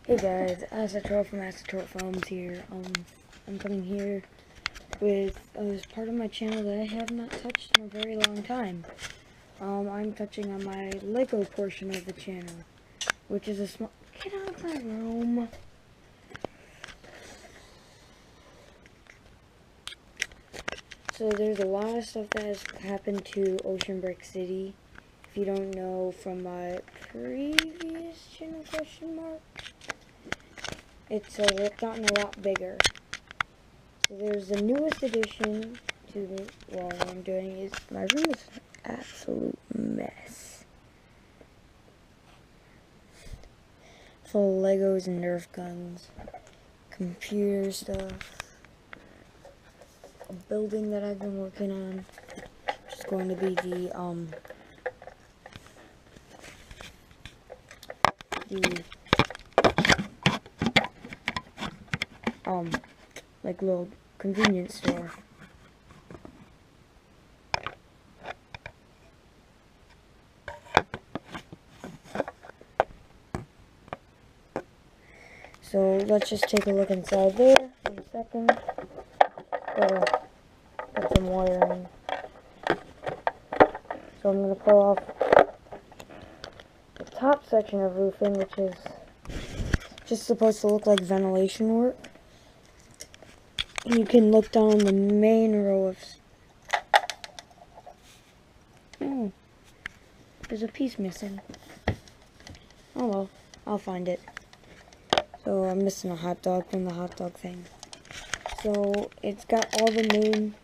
Hey guys, Asatro from Asatro Films here. I'm coming here with as part of my channel that I have not touched in a very long time. I'm touching on my Lego portion of the channel, which is a small. Get out of my room. So there's a lot of stuff that has happened to Ocean Brick City. If you don't know from my previous channel question mark, it's gotten a lot bigger. So there's the newest addition to the, well, what I'm doing is, my room is an absolute mess. Full of Legos and Nerf guns, computer stuff, a building that I've been working on, which is going to be like little convenience store. So let's just take a look inside there in a second. Put some wiring. So I'm going to pull off the top section of roofing, which is just supposed to look like ventilation work. And you can look down the main row of... Oh, there's a piece missing. Oh well, I'll find it. So I'm missing a hot dog from the hot dog thing. So it's got all the main...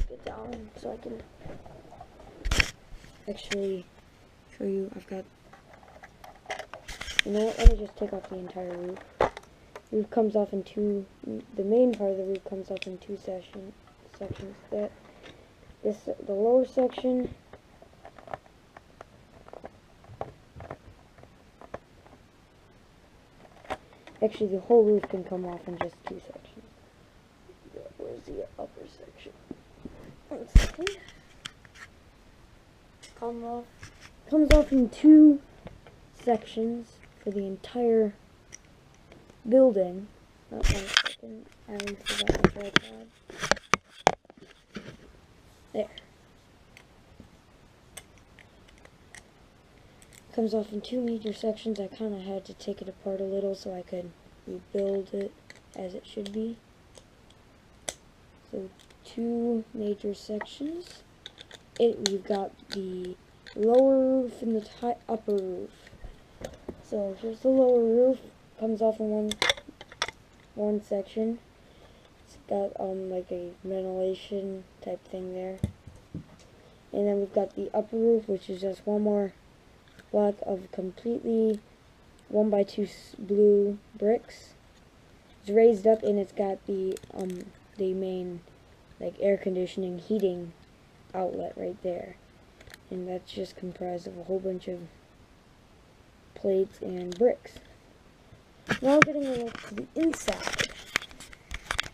Get down so I can actually show you. I've got... You know what, let me just take off the entire roof. Roof comes off in two... The main part of the roof comes off in two sections. The lower section... Actually, the whole roof can come off in just two sections. Where's the upper section? 1 second. Comes off in two sections for the entire building. Oh, 1 second. I forgot my tripod. There. Comes off in two major sections. I kind of had to take it apart a little so I could rebuild it as it should be. So two major sections. We've got the lower roof and the upper roof. So here's the lower roof. Comes off in one section. It's got like a ventilation type thing there. And then we've got the upper roof, which is just one more block of completely 1x2 blue bricks. It's raised up and it's got the main like air conditioning heating outlet right there, and that's just comprised of a whole bunch of plates and bricks. Now getting a look to the inside.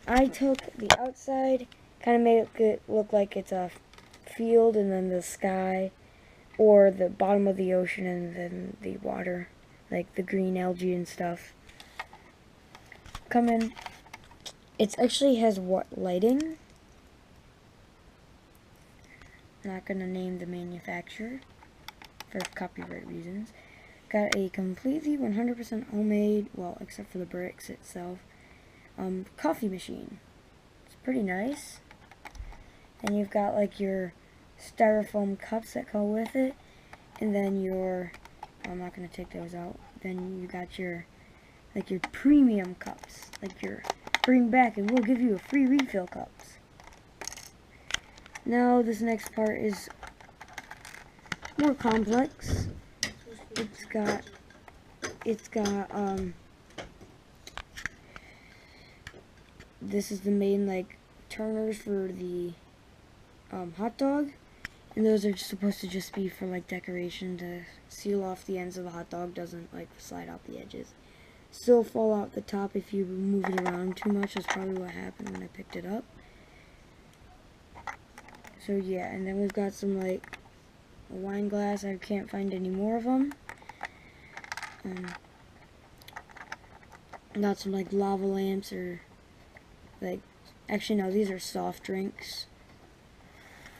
I took the outside, kind of made it look like it's a field and then the sky, or the bottom of the ocean and then the water, like the green algae and stuff. Come in. It actually has what lighting? Not gonna name the manufacturer for copyright reasons. Got a completely 100% homemade, well, except for the bricks itself, coffee machine. It's pretty nice. And you've got like your styrofoam cups that go with it, and then I'm not gonna take those out. Then you got your premium cups, like your bring back and we'll give you a free refill cups. Now this next part is more complex. It's got this is the main like turners for the hot dog, and those are supposed to just be for like decoration to seal off the ends of the hot dog, doesn't like slide out the edges. Still fall out the top if you move it around too much. That's probably what happened when I picked it up. So yeah, and then we've got some like a wine glass. I can't find any more of them. Got some like lava lamps or like, actually no, these are soft drinks.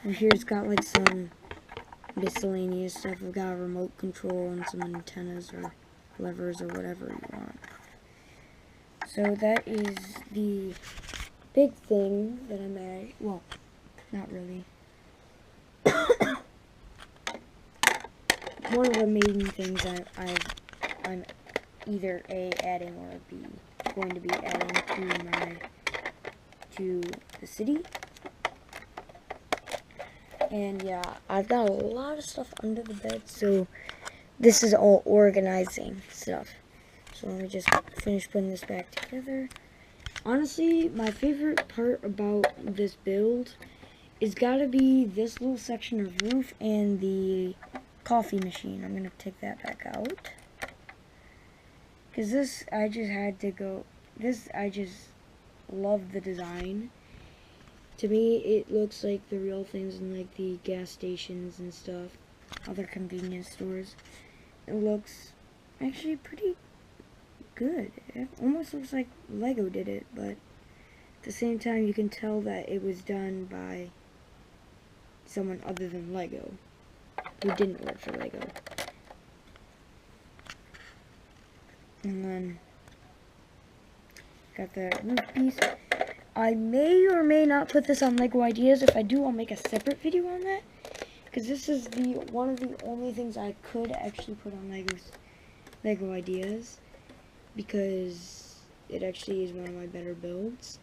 And here it's got like some miscellaneous stuff. We've got a remote control and some antennas or levers or whatever you want. So that is the big thing that I'm at. Well, not really. One of the main things I'm either A, adding, or B, going to be adding to the city. And yeah, I've got a lot of stuff under the bed, so this is all organizing stuff. So let me just finish putting this back together. Honestly, my favorite part about this build is gotta be this little section of roof and the coffee machine. I'm gonna take that back out. Because this, I just love the design. To me, it looks like the real things in like the gas stations and stuff, other convenience stores. It looks actually pretty good. It almost looks like Lego did it, but at the same time you can tell that it was done by someone other than Lego, who didn't work for Lego. And then got that roof piece. I may or may not put this on Lego Ideas. If I do, I'll make a separate video on that, because this is one of the only things I could actually put on Lego Ideas, because it actually is one of my better builds.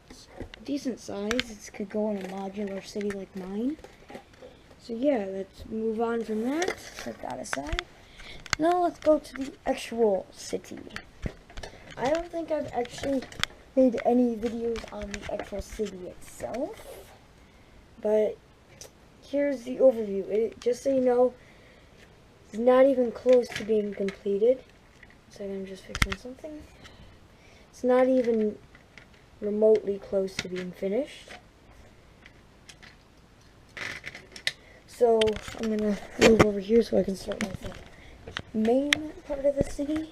It's decent size. It could go in a modular city like mine. So yeah, let's move on from that. Set that aside. Now let's go to the actual city. I don't think I've actually made any videos on the actual city itself, but here's the overview. Just so you know, it's not even close to being completed. So I'm just fixing something. It's not even remotely close to being finished. So I'm gonna move over here so I can start with the main part of the city.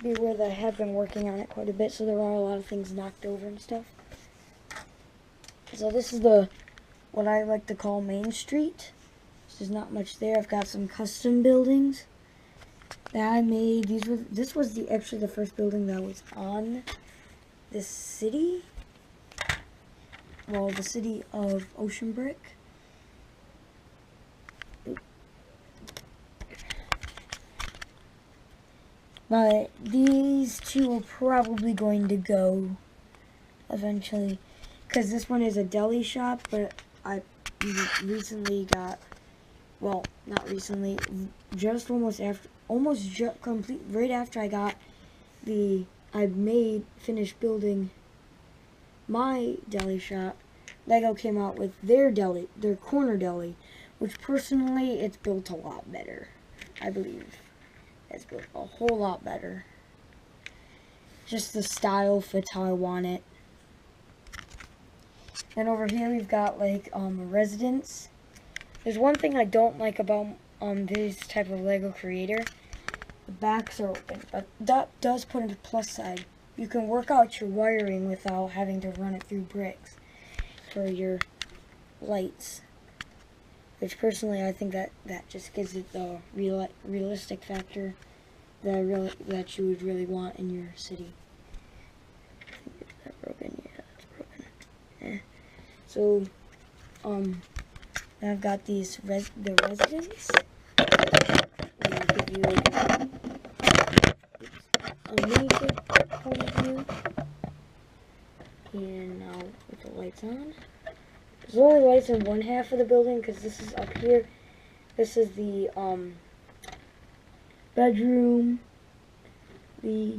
Be where I have been working on it quite a bit, so there are a lot of things knocked over and stuff. So this is what I like to call Main Street. There's not much there. I've got some custom buildings that I made. This was actually the first building that was on this city. Well, the city of Ocean Brick. But these two are probably going to go eventually, because this one is a deli shop, but I recently got, well, not recently, just complete right after I got finished building my deli shop, Lego came out with their corner deli, which personally, it's built a lot better, I believe. It's built a whole lot better. Just the style fits how I want it. And over here we've got like a residence. There's one thing I don't like about this type of Lego creator. The backs are open, but that does put a plus side. You can work out your wiring without having to run it through bricks for your lights. Which personally, I think that just gives it the realistic factor that you would really want in your city. Is that broken? Yeah, that's broken. So, I've got the residents. I'm gonna give you a mini point of view. And now with the lights on. There's only lights in one half of the building because this is up here. This is the bedroom. The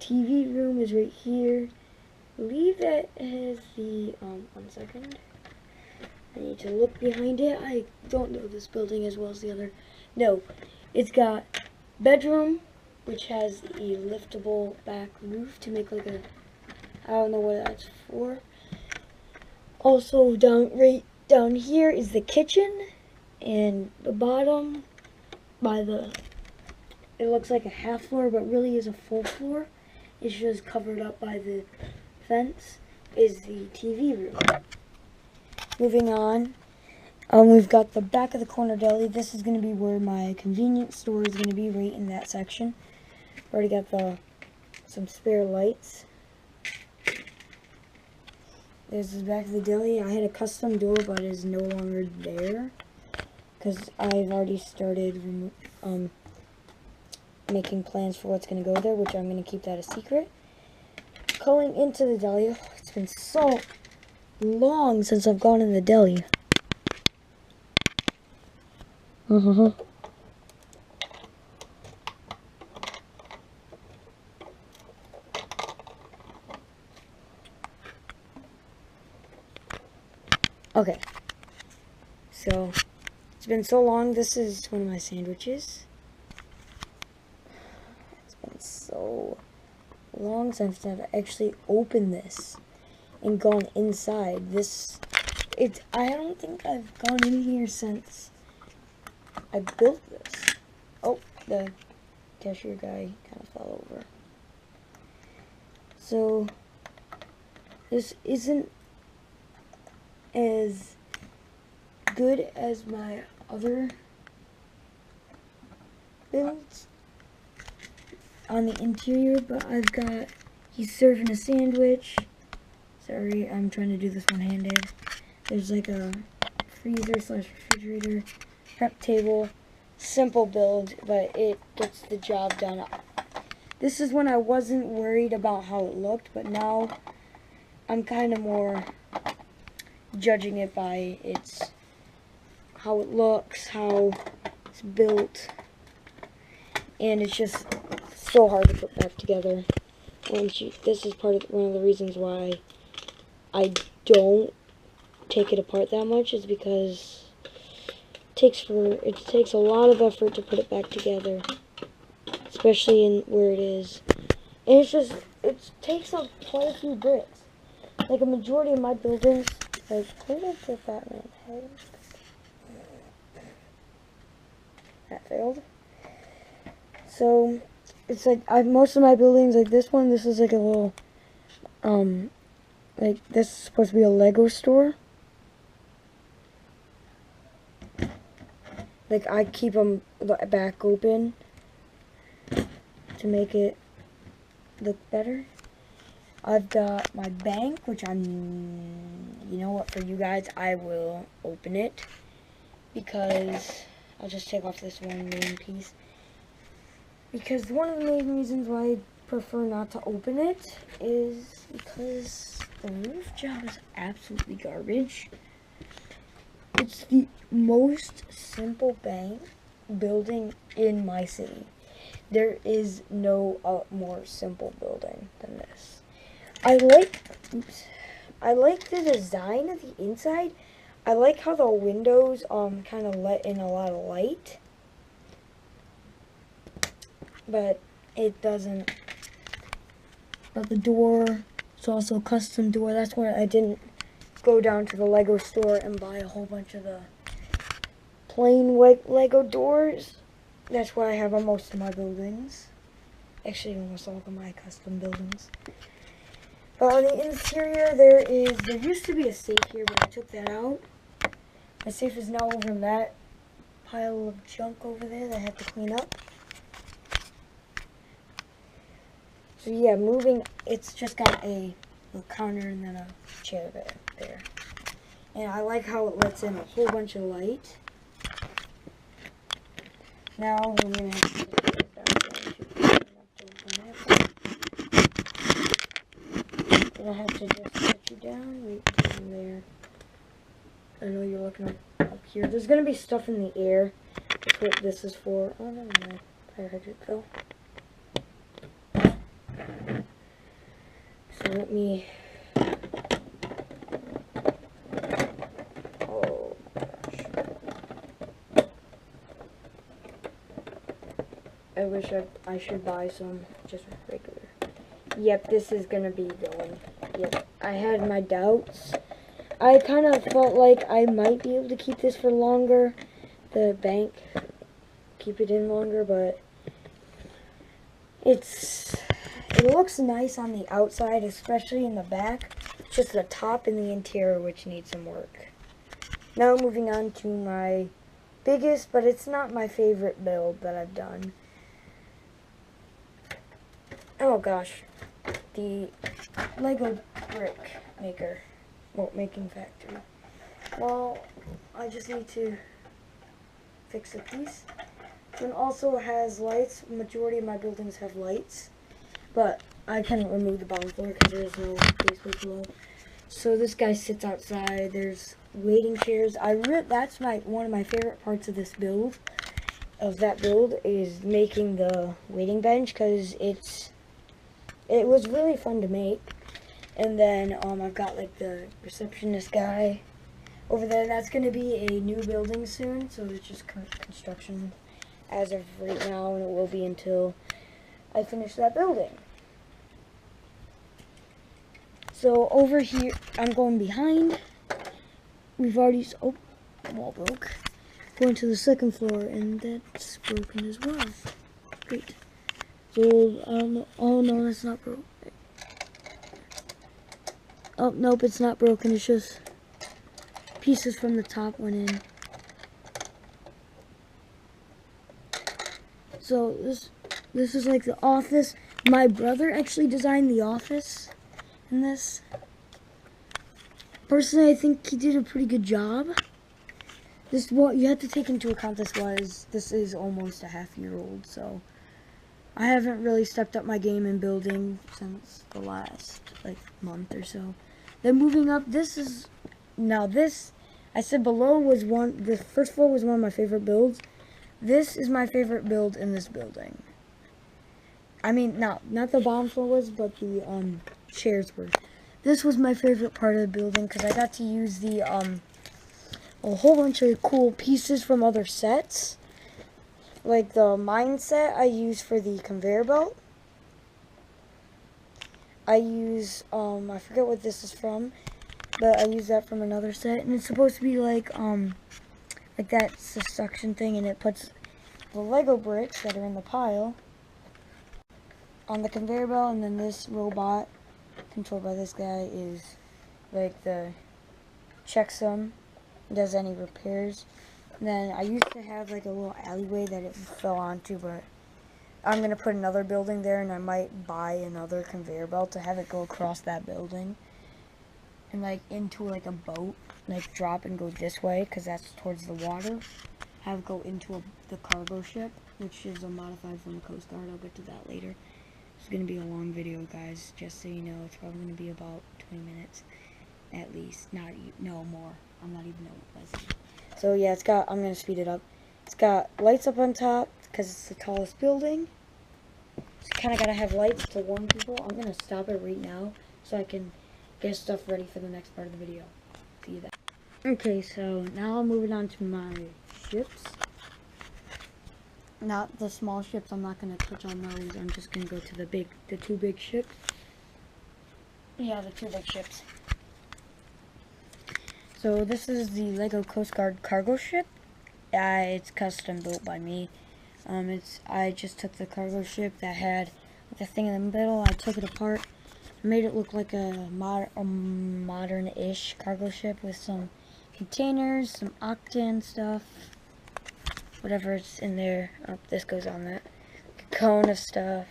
TV room is right here. I believe that has the, one second. I need to look behind it. I don't know this building as well as the other. No, it's got bedroom, which has a liftable back roof to make like a, I don't know what that's for. Also, right down here is the kitchen. And the bottom, it looks like a half floor, but really is a full floor. It's just covered up by the fence, is the TV room. Moving on, we've got the back of the corner deli. This is going to be where my convenience store is going to be, right in that section. Already got some spare lights. There's the back of the deli. I had a custom door, but it is no longer there because I've already started making plans for what's going to go there, which I'm going to keep that a secret. Going into the deli, oh, it's been so long since I've gone in the deli. Okay, so it's been so long. This is one of my sandwiches. It's been so long since I've actually opened this and gone inside. I don't think I've gone in here since I built this. Oh, the cashier guy kind of fell over. So this isn't as good as my other builds on the interior, but he's serving a sandwich. Sorry, I'm trying to do this one-handed. There's like a freezer / refrigerator, prep table, simple build, but it gets the job done. This is when I wasn't worried about how it looked, but now I'm kind of more judging it by how it looks, how it's built, and it's just so hard to put back together. This is one of the reasons why I don't take it apart that much, is because it takes a lot of effort to put it back together, especially in where it is, and it takes up quite a few bricks. Like a majority of my buildings, like, where did the Batman head? That failed. So it's like most of my buildings, like this one, this is like a little like this is supposed to be a Lego store. Like I keep them back open to make it look better. I've got my bank, which you know what, for you guys, I will open it because I'll just take off this one main piece. Because one of the main reasons why I prefer not to open it is because the roof job is absolutely garbage. It's the most simple bank building in my city. There is no more simple building than this. I like the design of the inside. I like how the windows kind of let in a lot of light, but it doesn't. But the door, it's also a custom door. That's why I didn't go down to the Lego store and buy a whole bunch of the plain Lego doors. That's why I have on most of my buildings. Actually, almost all of my custom buildings. But on the interior, there used to be a safe here, but I took that out. My safe is now over in that pile of junk over there that I have to clean up. So yeah, it's just got a little counter and then a chair there. And I like how it lets in a whole bunch of light. Now we're going to have to put it down. I have to just put you down right down there. I know you're looking up here. There's going to be stuff in the air. That's what this is for. Oh, no, no. Fire hydrant fell. So let me... Oh, gosh. I wish I should buy some just regular. Yep, this is going to be going. Yep, I had my doubts. I kind of felt like I might be able to keep this for longer, the bank, keep it in longer, but it looks nice on the outside, especially in the back. It's just the top and the interior which needs some work. Now moving on to my biggest, but it's not my favorite build that I've done. Oh gosh, the Lego brick maker, making factory. Well, I just need to fix a piece. It also has lights. Majority of my buildings have lights, but I can remove the bottom floor because there is no basement below. So this guy sits outside. There's waiting chairs. That's one of my favorite parts of this build. Of that build is making the waiting bench, because it was really fun to make. And then I've got like the receptionist guy over there. That's going to be a new building soon, so it's just construction as of right now, and it will be until I finish that building. So over here, I'm going behind. We've already, oh, wall broke. Going to the second floor, and that's broken as well. Great. So, I don't know. Oh no, that's not broken. Oh, nope, it's not broken. It's just pieces from the top went in. So, this is like the office. My brother actually designed the office in this. Personally, I think he did a pretty good job. What you have to take into account, this is almost a half-year-old, so I haven't really stepped up my game in building since the last like month or so. Then moving up, I said below was the first floor was one of my favorite builds. This is my favorite build in this building. I mean, not the bottom floor was, but the chairs were. This was my favorite part of the building because I got to use a whole bunch of cool pieces from other sets. Like the mine set I use for the conveyor belt. I use, I forget what this is from, but I use that from another set. And it's supposed to be like that's the suction thing, and it puts the Lego bricks that are in the pile on the conveyor belt, and then this robot, controlled by this guy, is like the checksum. Does any repairs. And then I used to have like a little alleyway that it fell onto, but I'm gonna put another building there, and I might buy another conveyor belt to have it go across that building and like into like a boat, like drop and go this way because that's towards the water. Have it go into the cargo ship, which is a modified from the Coast Guard. I'll get to that later. It's gonna be a long video, guys, just so you know. It's probably gonna be about 20 minutes at least. No more. I'm not even know. So yeah, I'm gonna speed it up. It's got lights up on top because it's the tallest building. It's kind of gotta have lights to warn people. I'm gonna stop it right now so I can get stuff ready for the next part of the video. See you then. Okay, so now I'm moving on to my ships. Not the small ships. I'm not gonna touch on those. I'm just gonna go to the two big ships. Yeah, the two big ships. So this is the Lego Coast Guard cargo ship. It's custom built by me. I just took the cargo ship that had the thing in the middle. I took it apart, made it look like a modern-ish cargo ship with some containers, some octane stuff, whatever's in there. Oh, this goes on that. A cone of stuff,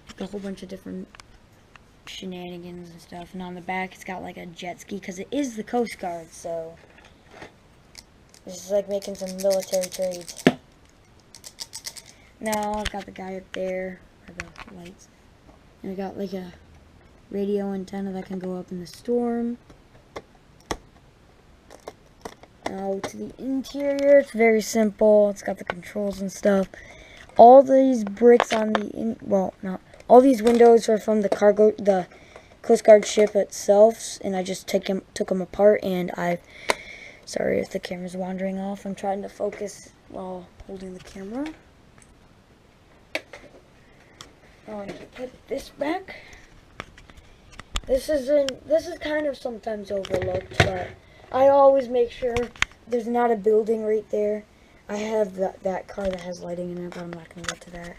like a whole bunch of different shenanigans and stuff. And on the back it's got like a jet ski because it is the Coast Guard, so this is like making some military trades. Now I've got the guy up there for the lights, and I got like a radio antenna that can go up in the storm. Now to the interior, it's very simple. It's got the controls and stuff. All these bricks on the all these windows are from the Coast Guard ship itself, and I just took them apart, and sorry if the camera's wandering off. I'm trying to focus while holding the camera. I'll put this back. This is kind of sometimes overlooked, but I always make sure there's not a building right there. I have that car that has lighting in it, but I'm not going to get to that.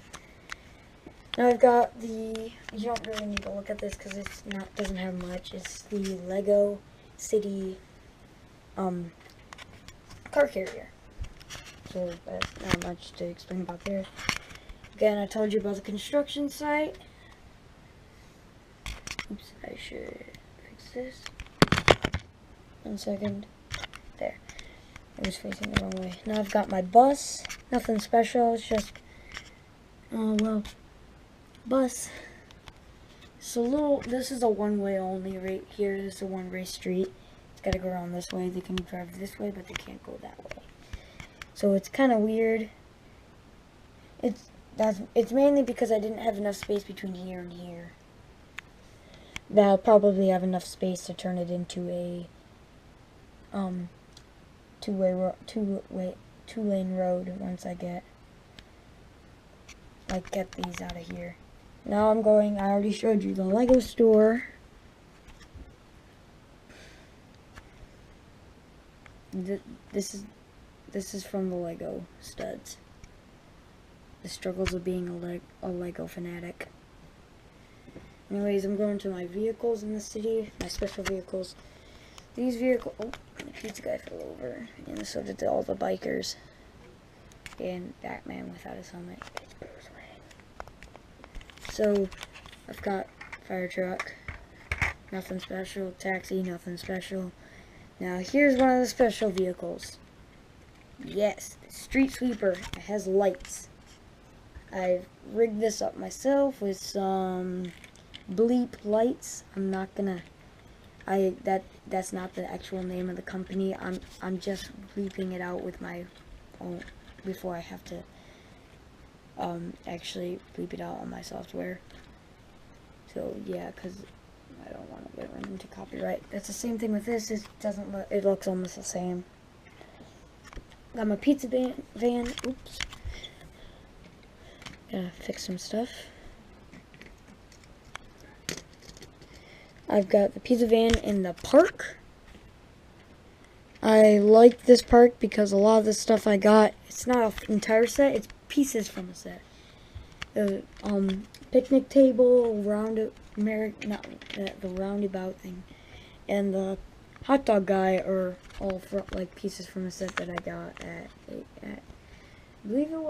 Now I've got the, you don't really need to look at this because it's not, doesn't have much. It's the Lego City car carrier. So that's not much to explain about there. Again, I told you about the construction site. Oops, I should fix this. 1 second. There. It was facing the wrong way. Now I've got my bus. Nothing special. It's just, oh well, bus. So this is a one-way only right here. This is a one-way street. It's got to go around this way. They can drive this way, but they can't go that way. So it's kind of weird. It's mainly because I didn't have enough space between here and here. I'll probably have enough space to turn it into a two-lane road once I get these out of here. Now I already showed you the Lego store. This is from the Lego studs. The struggles of being a Lego fanatic. Anyways, I'm going to my vehicles in the city, my special vehicles. These vehicles, oh, the pizza guy fell over, and so did all the bikers. And Batman without his helmet. It's Bruce Wayne. So, I've got fire truck, nothing special. Taxi, nothing special. Now, here's one of the special vehicles. Yes, the street sweeper. It has lights. I've rigged this up myself with some bleep lights. I'm not gonna. That's not the actual name of the company. I'm just bleeping it out with my own before I have to actually bleep it out on my software. So yeah, because I don't want to get run into copyright. That's the same thing with this. It looks almost the same. Got my pizza van. Oops. Gotta fix some stuff. I've got the pizza van in the park. I like this park because a lot of the stuff I got, it's not an entire set, it's pieces from a set. The picnic table, the roundabout thing, and the hot dog guy are all like pieces from a set that I got at I believe it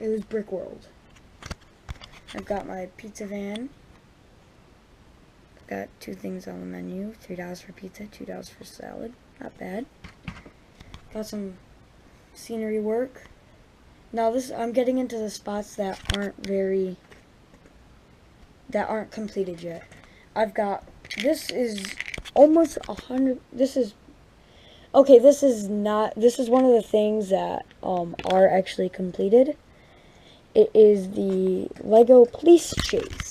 was Brick World. I've got my pizza van. I've got 2 things on the menu. $3 for pizza, $2 for salad. Not bad. Got some scenery work. Now I'm getting into the spots that aren't completed yet. I've got, this is almost 100, this is one of the things that are actually completed. It is the Lego police chase.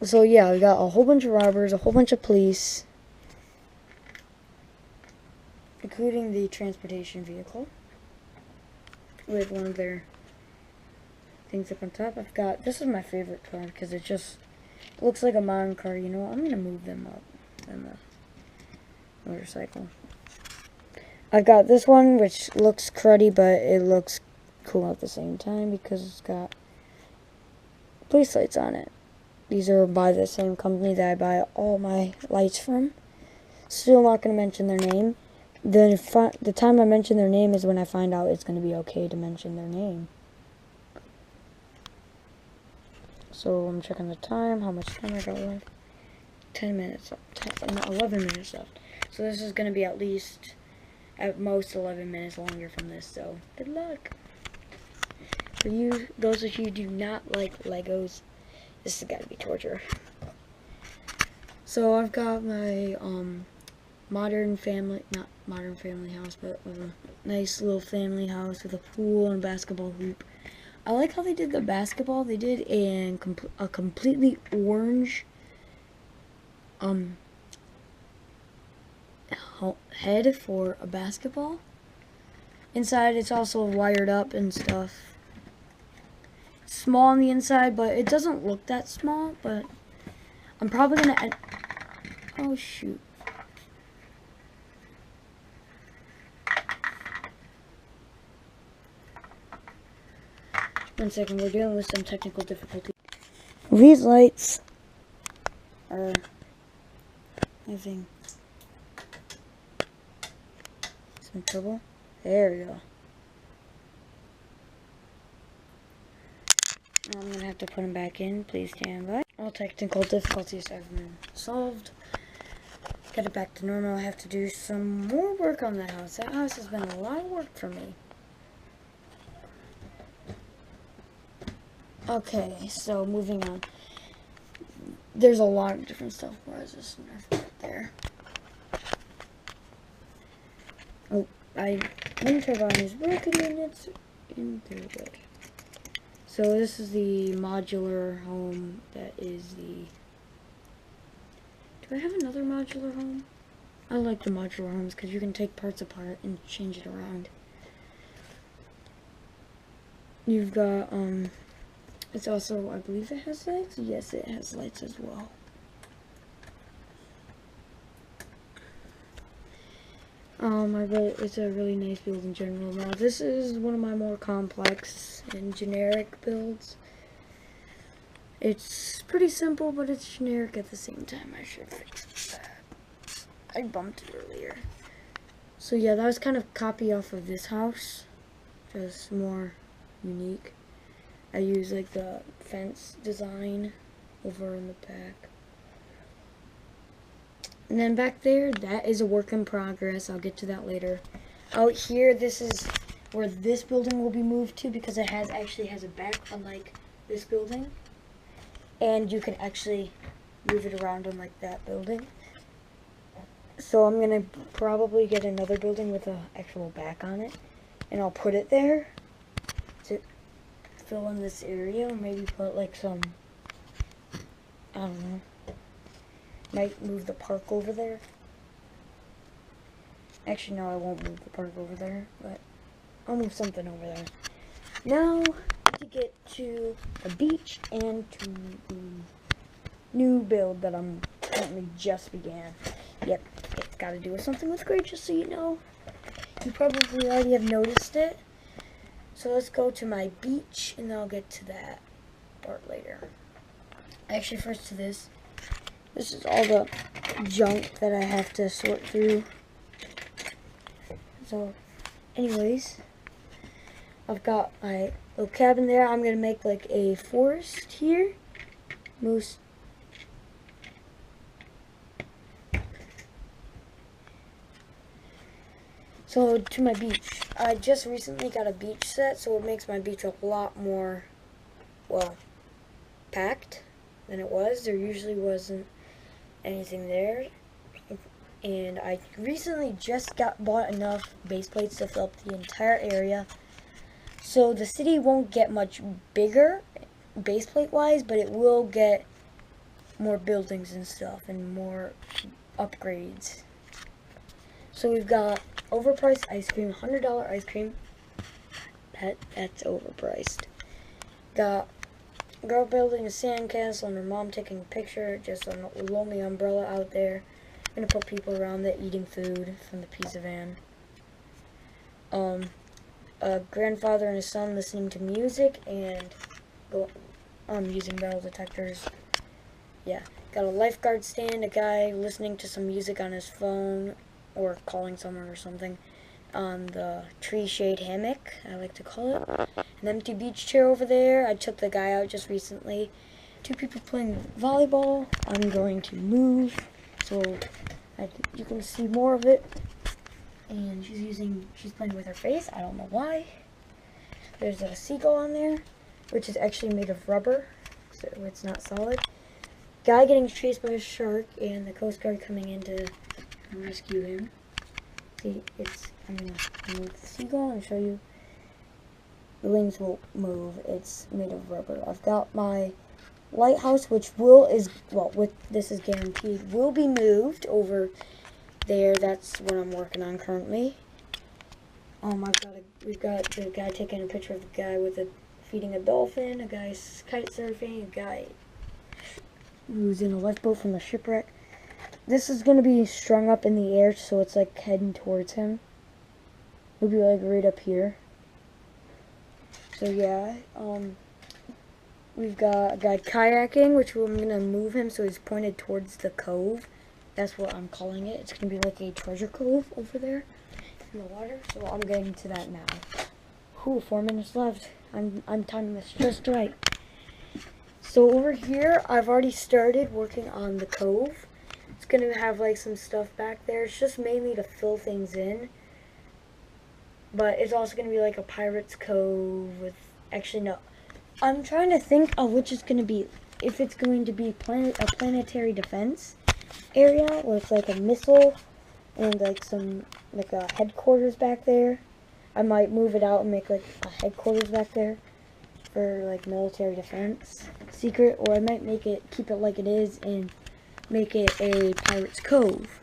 So yeah, we got a whole bunch of robbers, a whole bunch of police, including the transportation vehicle with one of their things up on top. I've got, this is my favorite car because it just looks like a modern car. You know what? I'm going to move them up in the motorcycle. I've got this one which looks cruddy, but it looks cool at the same time because it's got police lights on it. These are by the same company that I buy all my lights from. Still not going to mention their name. The time I mention their name is when I find out it's going to be okay to mention their name. So I'm checking the time, how much time I got left. 10 minutes, 11 minutes left. So this is going to be at most 11 minutes longer from this, so good luck. For you, those of you who do not like Legos, this has got to be torture. So I've got my not modern family house, but with a nice little family house with a pool and a basketball hoop. I like how they did the basketball. They did a completely orange head for a basketball. Inside it's also wired up and stuff. Small on the inside, but it doesn't look that small, but I'm probably gonna oh shoot. 1 second, we're dealing with some technical difficulty. These lights are having some trouble. There we go. I'm going to have to put them back in. Please stand by. All technical difficulties have been solved. Get it back to normal. I have to do some more work on that house. That house has been a lot of work for me. Okay, so moving on. There's a lot of different stuff. Where is this Nerf there? Oh, wind turbine is broken and it's in there. Good. So this is the modular home. That is the... Do I have another modular home? I like the modular homes because you can take parts apart and change it around. You've got, it's also, I believe it has lights? Yes, it has lights as well. It's a really nice build in general. Now, this is one of my more complex and generic builds. It's pretty simple, but it's generic at the same time. I should fix that. I bumped it earlier. So yeah, that was kind of copy off of this house. Just more unique. I use like the fence design over in the back. And then back there, that is a work in progress. I'll get to that later. Out here, this is where this building will be moved to because it actually has a back, unlike this building. And you can actually move it around unlike that building. So I'm going to probably get another building with an actual back on it. And I'll put it there to fill in this area. Or maybe put like some, I don't know. Might move the park over there. Actually, no, I won't move the park over there, but I'll move something over there. Now, to get to the beach and to the new build that I'm currently just began. Yep, it's got to do with something with grade, just so you know. You probably already have noticed it. So let's go to my beach, and then I'll get to that part later. Actually, first to this. This is all the junk that I have to sort through. So, anyways, I've got my little cabin there. I'm going to make like a forest here. Moose. So, to my beach. I just recently got a beach set, so it makes my beach a lot more, well, packed than it was. There usually wasn't anything there, and I recently just bought enough base plates to fill up the entire area, so the city won't get much bigger base plate wise, but it will get more buildings and stuff and more upgrades. So we've got overpriced ice cream, $100 ice cream. That's overpriced. Got girl building a sandcastle and her mom taking a picture, just a lonely umbrella out there. I'm gonna put people around there eating food from the pizza van. A grandfather and his son listening to music and using metal detectors. Yeah, got a lifeguard stand, a guy listening to some music on his phone or calling someone or something on the tree shade hammock, I like to call it. An empty beach chair over there. I took the guy out just recently. 2 people playing volleyball. I'm going to move so you can see more of it. And she's playing with her face. I don't know why. There's a seagull on there, which is actually made of rubber, so it's not solid. Guy getting chased by a shark, and the Coast Guard coming in to rescue him. See, I'm going to move the seagull and show you. The wings won't move. It's made of rubber. I've got my lighthouse, which this is guaranteed, will be moved over there. That's what I'm working on currently. We've got the guy taking a picture of the guy feeding a dolphin, a guy kite surfing, a guy who's in a lifeboat from the shipwreck. This is going to be strung up in the air, so it's like heading towards him. It'll be like right up here. So yeah, we've got a guy kayaking, which I'm gonna move him so he's pointed towards the cove. That's what I'm calling it. It's gonna be like a treasure cove over there in the water. So I'm getting to that now. Whew, 4 minutes left. I'm timing this just right. So over here, I've already started working on the cove. It's gonna have like some stuff back there. It's just mainly to fill things in. But it's also gonna be like a pirate's cove with, actually no. I'm trying to think of which is gonna be, if it's going to be a planetary defense area where it's like a missile and like some, like a headquarters back there. I might move it out and make like a headquarters back there for like military defense secret, or I might make it, keep it like it is and make it a pirate's cove,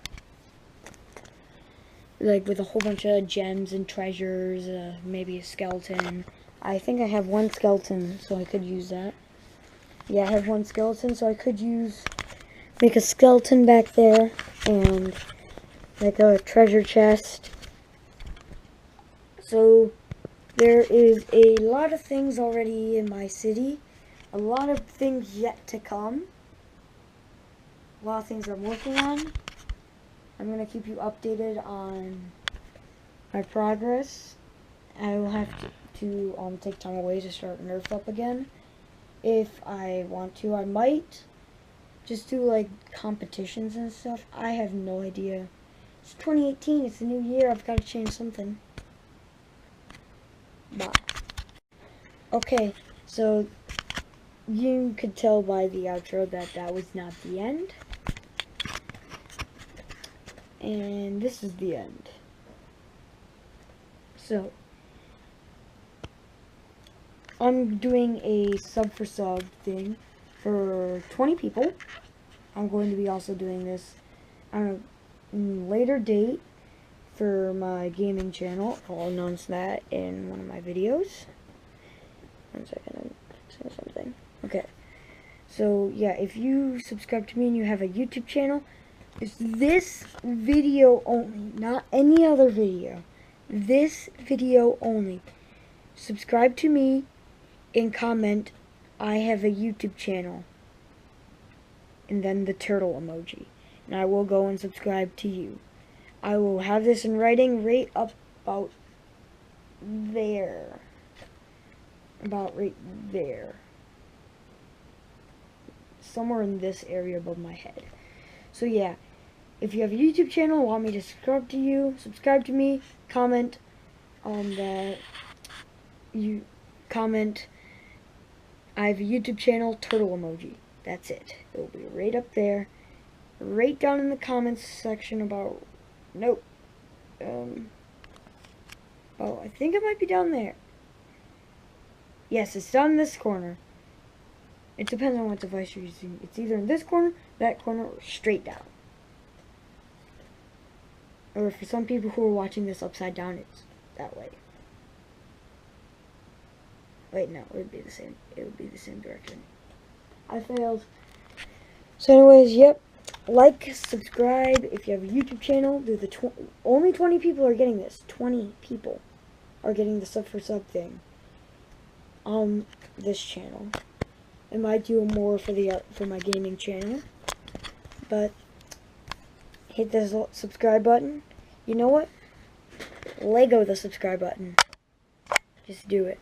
like with a whole bunch of gems and treasures, maybe a skeleton. I think I have one skeleton, so I could use that. Yeah, I have one skeleton, so I could make a skeleton back there and like a treasure chest. So there is a lot of things already in my city, a lot of things yet to come, a lot of things I'm working on. I'm going to keep you updated on my progress. I will have to take time away to start Nerf up again. If I want to, I might just do like competitions and stuff. I have no idea. It's 2018, it's a new year, I've got to change something. Bye. Okay, so you could tell by the outro that that was not the end. And this is the end. So, I'm doing a sub for sub thing for 20 people. I'm going to be also doing this on a later date for my gaming channel. I'll announce that in one of my videos. 1 second, I'm saying something. Okay. So, yeah, if you subscribe to me and you have a YouTube channel, it's this video only, not any other video. This video only. Subscribe to me and comment, I have a YouTube channel. And then the turtle emoji. And I will go and subscribe to you. I will have this in writing right up about there. About right there. Somewhere in this area above my head. So yeah, if you have a YouTube channel, want me to subscribe to you, subscribe to me, comment on that. You comment, I have a YouTube channel, turtle emoji. That's it. It will be right up there. Right down in the comments section about, nope. Oh, I think it might be down there. Yes, it's down in this corner. It depends on what device you're using. It's either in this corner, that corner, or straight down. Or for some people who are watching this upside down, it's that way. Wait, no, it would be the same. It would be the same direction. I failed. So anyways, yep. Like, subscribe. If you have a YouTube channel, do the only 20 people are getting this. 20 people are getting the sub for sub thing on this channel. I might do more for my gaming channel, but hit the subscribe button. You know what? Lego the subscribe button. Just do it.